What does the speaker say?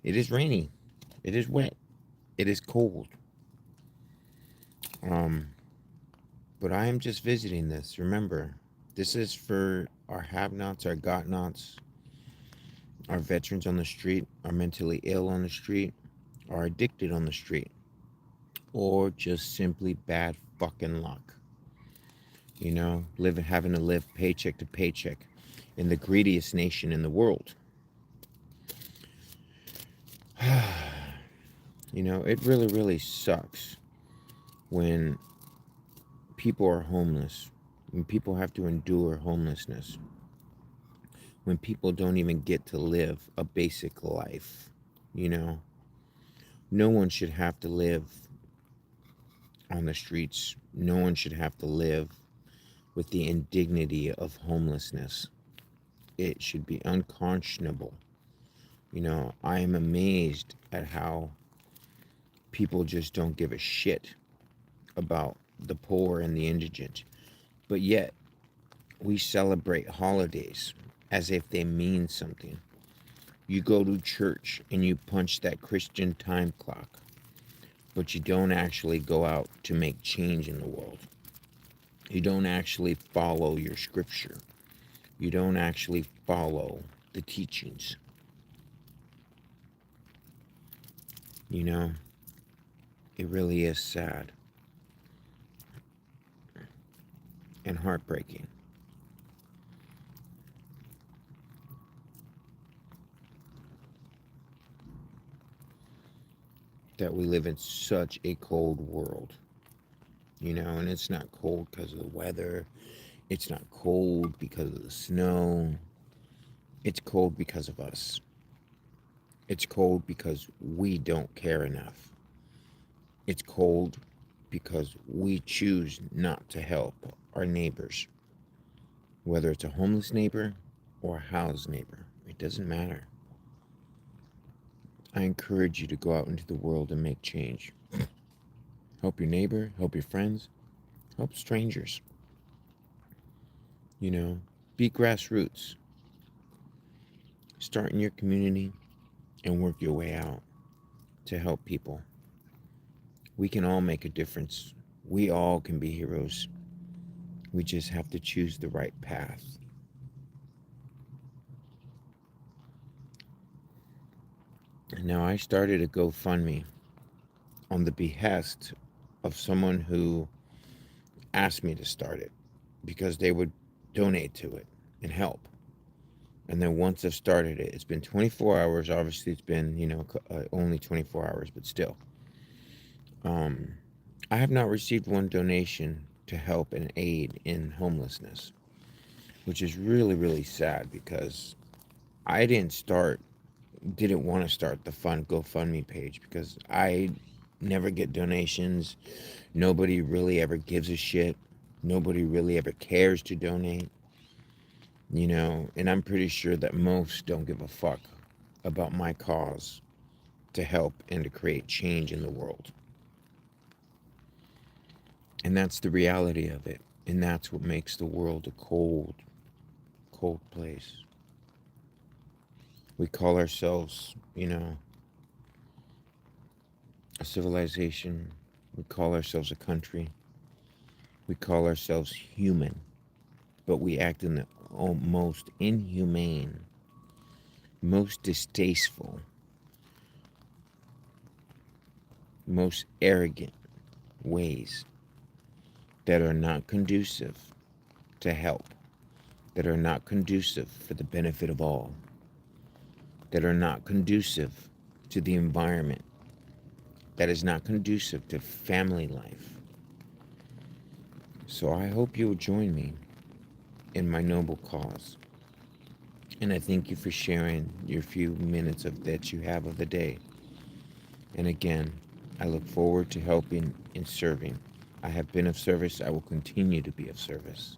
It is rainy. It is wet. It is cold. Um, but I am just visiting this. Remember, this is for our have-nots, our got-nots, our veterans on the street, our mentally ill on the street, our addicted on the street, or just simply bad fucking luck. Having to live paycheck to paycheck in the greediest nation in the world. It really, really sucks when people are homeless, when people have to endure homelessness, when people don't even get to live a basic life. You know, no one should have to live on the streets. No one should have to live with the indignity of homelessness. It should be unconscionable. I am amazed at how people just don't give a shit about the poor and the indigent. But yet, we celebrate holidays as if they mean something. You go to church and you punch that Christian time clock, but you don't actually go out to make change in the world. You don't actually follow your scripture. You don't actually follow the teachings. You know, it really is sad and heartbreaking. That we live in such a cold world, and it's not cold because of the weather. It's not cold because of the snow. It's cold because of us. It's cold because we don't care enough. It's cold because we choose not to help our neighbors, whether it's a homeless neighbor or a housed neighbor. It doesn't matter. I encourage you to go out into the world and make change. Help your neighbor, help your friends, help strangers. You know, be grassroots. Start in your community and work your way out to help people. We can all make a difference. We all can be heroes. We just have to choose the right path. Now, I started a GoFundMe on the behest of someone who asked me to start it because they would donate to it and help. And then once I've started it, it's been 24 hours. Obviously, it's been, only 24 hours, but still. Um, I have not received one donation to help and aid in homelessness, which is really, really sad because I didn't want to start the fund GoFundMe page because I never get donations. Nobody really ever gives a shit. Nobody really ever cares to donate, and I'm pretty sure that most don't give a fuck about my cause to help and to create change in the world. And that's the reality of it. And that's what makes the world a cold, cold place. We call ourselves, a civilization. We call ourselves a country. We call ourselves human. But we act in the most inhumane, most distasteful, most arrogant ways that are not conducive to help, that are not conducive for the benefit of all, that are not conducive to the environment, that is not conducive to family life. So I hope you will join me in my noble cause. And I thank you for sharing your few minutes that you have of the day. And again, I look forward to helping and serving. I have been of service. I will continue to be of service.